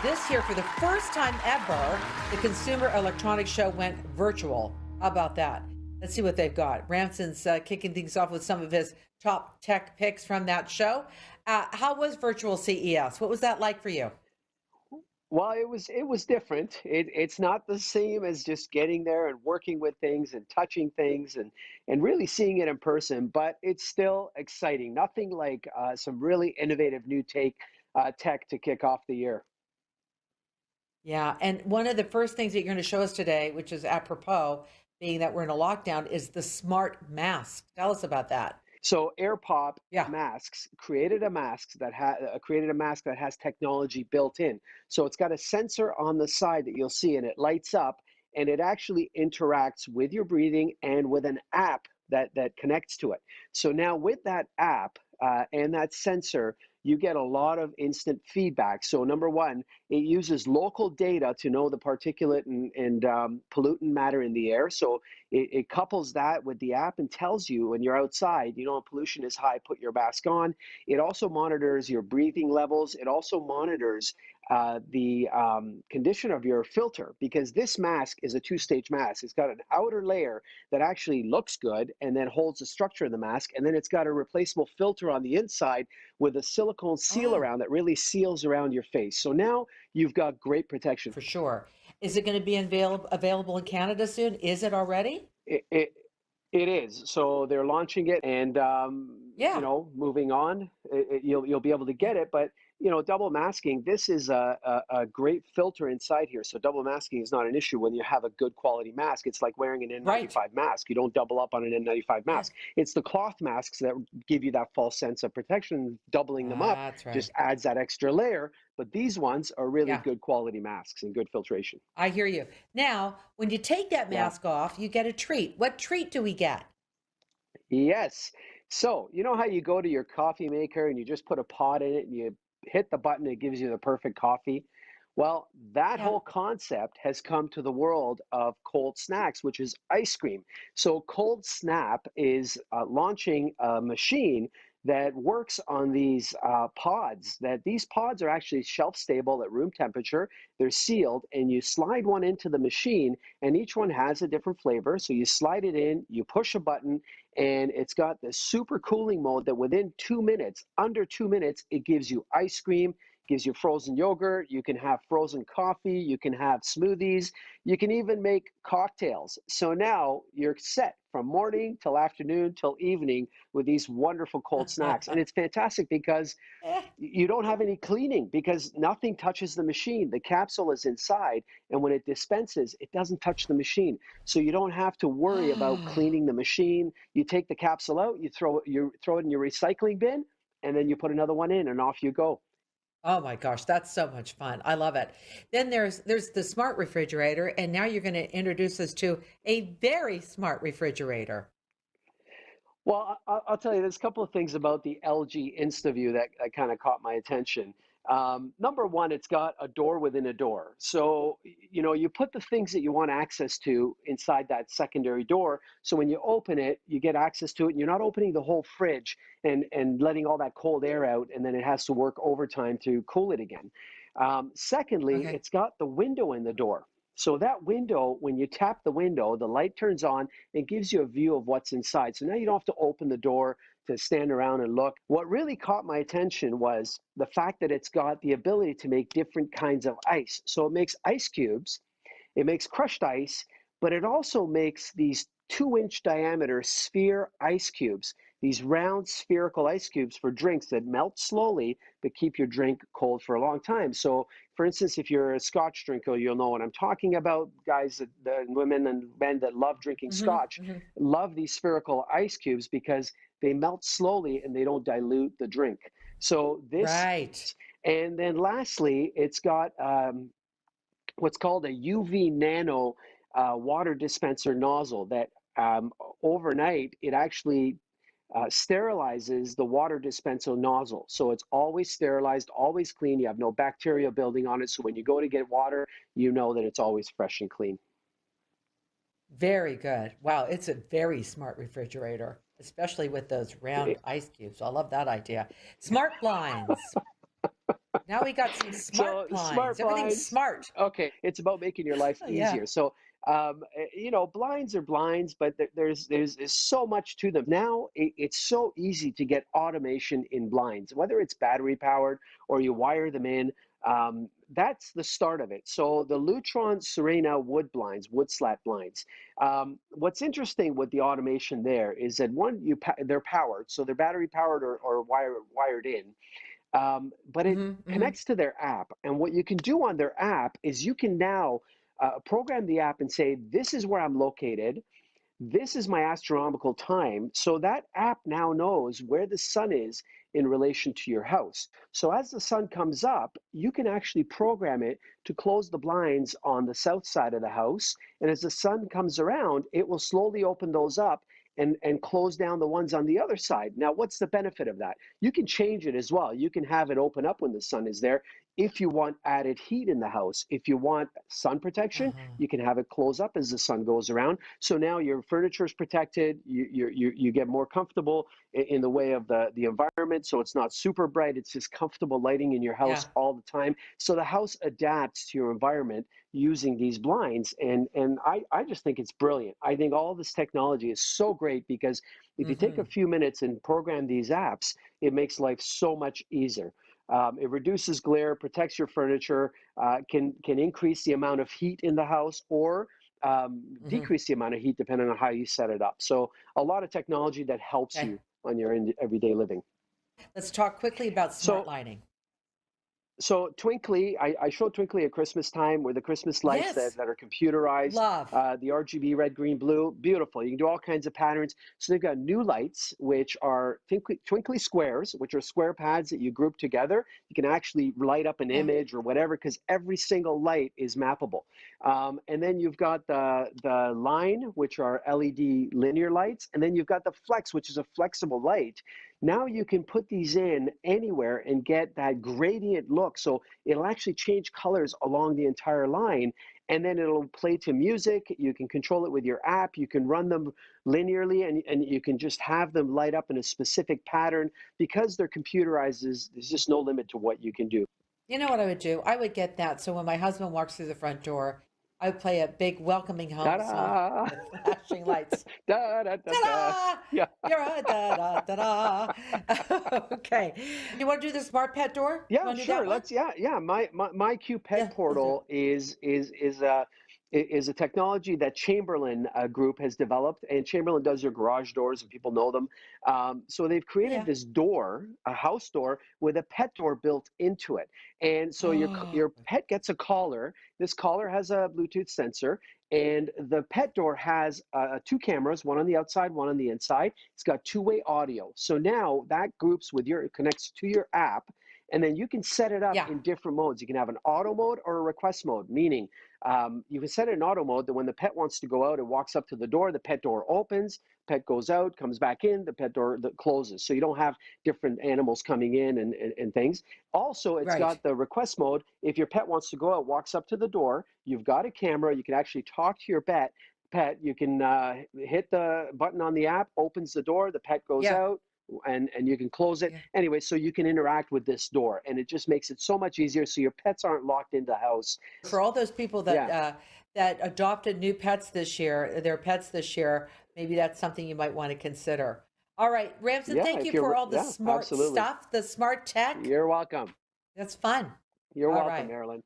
this year, for the first time ever, the Consumer Electronics Show went virtual. How about that? Let's see what they've got. Ramson's kicking things off with some of his top tech picks from that show. How was virtual CES? What was that like for you? Well, it was different. It's not the same as just getting there and working with things and touching things and really seeing it in person, but it's still exciting. Nothing like some really innovative new tech to kick off the year. Yeah, and one of the first things that you're going to show us today, which is apropos, being that we're in a lockdown, is the smart mask. Tell us about that. So AirPop Yeah. masks created a mask that has technology built in. So it's got a sensor on the side that you'll see, and it lights up, and it actually interacts with your breathing and with an app that connects to it. So now with that app and that sensor, you get a lot of instant feedback. So number one, it uses local data to know the particulate and pollutant matter in the air. So it couples that with the app and tells you when you're outside, pollution is high, put your mask on. It also monitors your breathing levels. It also monitors the condition of your filter, because this mask is a two-stage mask. It's got an outer layer that actually looks good and then holds the structure of the mask. And then it's got a replaceable filter on the inside with a silicone seal Oh, around that really seals around your face. So now you've got great protection. for sure. Is it going to be available in Canada soon? Is it already? It, it, it is. So they're launching it, and Yeah. moving on, you'll be able to get it. But double masking. This is a great filter inside here. So double masking is not an issue when you have a good quality mask. It's like wearing an Right. N95 mask. You don't double up on an N95 Yeah. mask. It's the cloth masks that give you that false sense of protection. Doubling them up That's just right. adds that extra layer. But these ones are really Yeah. good quality masks and good filtration. I hear you. Now, when you take that Yeah. mask off, you get a treat. What treat do we get? Yes. So, you know how you go to your coffee maker and you just put a pot in it and you hit the button, it gives you the perfect coffee? Well, that Yeah. whole concept has come to the world of cold snacks, which is ice cream. So, Cold Snap is launching a machine that works on these pods. That these pods are actually shelf stable at room temperature. They're sealed, and you slide one into the machine, and each one has a different flavor. So you slide it in, you push a button, and it's got this super cooling mode that within 2 minutes, under 2 minutes, it gives you ice cream, gives you frozen yogurt. You can have frozen coffee, you can have smoothies, you can even make cocktails. So now you're set from morning till afternoon till evening with these wonderful cold snacks. And it's fantastic because Eh, you don't have any cleaning, because nothing touches the machine. The capsule is inside, and when it dispenses, it doesn't touch the machine. So you don't have to worry about cleaning the machine. You take the capsule out, you throw it in your recycling bin, and then you put another one in, and off you go. Oh my gosh, that's so much fun. I love it. Then there's the smart refrigerator, and now you're going to introduce us to a very smart refrigerator. Well, I'll tell you, there's a couple of things about the LG InstaView that kind of caught my attention. Number one, it's got a door within a door. So, you put the things that you want access to inside that secondary door. So when you open it, you get access to it, and you're not opening the whole fridge and letting all that cold air out, and then it has to work overtime to cool it again. Secondly, Okay. it's got the window in the door. So that window, when you tap the window, the light turns on and gives you a view of what's inside. So now you don't have to open the door to stand around and look. What really caught my attention was the fact that it's got the ability to make different kinds of ice. So it makes ice cubes, it makes crushed ice, but it also makes these 2-inch diameter sphere ice cubes, these round spherical ice cubes for drinks that melt slowly but keep your drink cold for a long time. So, for instance, if you're a Scotch drinker, you'll know what I'm talking about. Guys, the women and men that love drinking Hmm. Scotch Hmm. love these spherical ice cubes because they melt slowly and they don't dilute the drink. So this, Right. and then lastly, it's got what's called a UV nano water dispenser nozzle that um, overnight it actually sterilizes the water dispenser nozzle. So it's always sterilized, always clean. You have no bacteria building on it. So when you go to get water, you know that it's always fresh and clean. Very good. Wow, it's a very smart refrigerator, especially with those round It, ice cubes. I love that idea. Smart blinds. Now we got some smart So blinds. smart Everything's blinds, smart. okay, it's about making your life Oh, yeah. easier. So, blinds are blinds, but there's so much to them. Now it's so easy to get automation in blinds, whether it's battery powered or you wire them in. That's the start of it. So the Lutron Serena wood blinds, wood slat blinds. What's interesting with the automation there is that one, they're powered, so they're battery powered or wired in. But it Mhm, mhm. connects to their app. And what you can do on their app is you can now program the app and say, this is where I'm located. This is my astronomical time. So that app now knows where the sun is in relation to your house. So as the sun comes up, you can actually program it to close the blinds on the south side of the house. And as the sun comes around, it will slowly open those up and close down the ones on the other side. Now, what's the benefit of that? You can change it as well. You can have it open up when the sun is there. If you want added heat in the house, if you want sun protection, Uh-huh. you can have it close up as the sun goes around. So now your furniture is protected. You get more comfortable in the way of the environment. So it's not super bright. It's just comfortable lighting in your house Yeah. all the time. So the house adapts to your environment using these blinds. And I just think it's brilliant. I think all this technology is so great because if you take a Mhm. few minutes and program these apps, it makes life so much easier. It reduces glare, protects your furniture, can increase the amount of heat in the house or Mhm. decrease the amount of heat depending on how you set it up. So a lot of technology that helps Okay. you on your everyday living. Let's talk quickly about smart So lighting. Twinkly, I show Twinkly at Christmas time with the Christmas lights Yes. that are computerized, Love. the RGB red, green, blue, beautiful. You can do all kinds of patterns. So they've got new lights, which are twinkly squares, which are square pads that you group together. You can actually light up an Yeah. image or whatever, because every single light is mappable. And then you've got the line, which are LED linear lights, and then you've got the flex, which is a flexible light. Now you can put these in anywhere and get that gradient look. So it'll actually change colors along the entire line, and then it'll play to music. You can control it with your app. You can run them linearly, and you can just have them light up in a specific pattern. Because they're computerized, there's just no limit to what you can do. You know what I would do? I would get that. So when my husband walks through the front door, I would play a big welcoming home song Ta-da! with flashing lights. Da, da, da, da. Ta-da! Yeah. You're a da-da, da-da. Okay. You want to do the smart pet door? You Yeah, want to do that sure. one? Yeah. My Q Pet Yeah, let's do it. Portal is a technology that Chamberlain Group has developed, and Chamberlain does your garage doors, and people know them. So they've Yeah, created yeah. this door, a house door with a pet door built into it, and so Oh, your pet gets a collar. This collar has a Bluetooth sensor, and the pet door has two cameras, one on the outside, one on the inside. It's got two-way audio. So now that groups with your connects to your app, and then you can set it up yeah, in different modes. You can have an auto mode or a request mode, meaning you can set it in auto mode that when the pet wants to go out and walks up to the door, the pet door opens, pet goes out, comes back in, the pet door that closes. So you don't have different animals coming in and things. Also, it's right. got the request mode. If your pet wants to go out, walks up to the door, you've got a camera. You can actually talk to your pet. You can hit the button on the app, opens the door, the pet goes Yeah, out, and you can close it yeah. anyway. So you can interact with this door, and it just makes it so much easier. So your pets aren't locked into the house. For all those people that Yeah, that adopted new pets this year, their pets this year, maybe that's something you might want to consider. All right, Ramson, yeah. thank you If for you're all the yeah, smart absolutely. stuff, the smart tech. You're welcome. That's fun. You're All welcome, right. Marilyn.